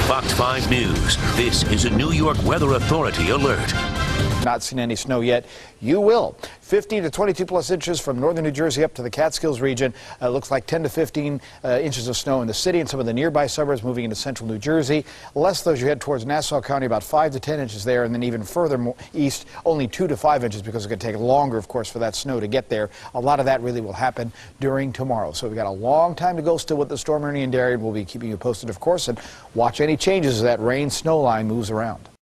Fox 5 News. This is a New York Weather Authority alert. Not seen any snow yet. You will. 15 to 22 plus inches from northern New Jersey up to the Catskills region. Looks like 10 to 15 inches of snow in the city and some of the nearby suburbs moving into central New Jersey. Less though as you head towards Nassau County, about 5 to 10 inches there, and then even further east, only 2 to 5 inches because it's going to take longer, of course, for that snow to get there. A lot of that really will happen during tomorrow. So we've got a long time to go still with the storm, Ernie and Darian. We'll be keeping you posted, of course, and watch any changes as that rain snow line moves around.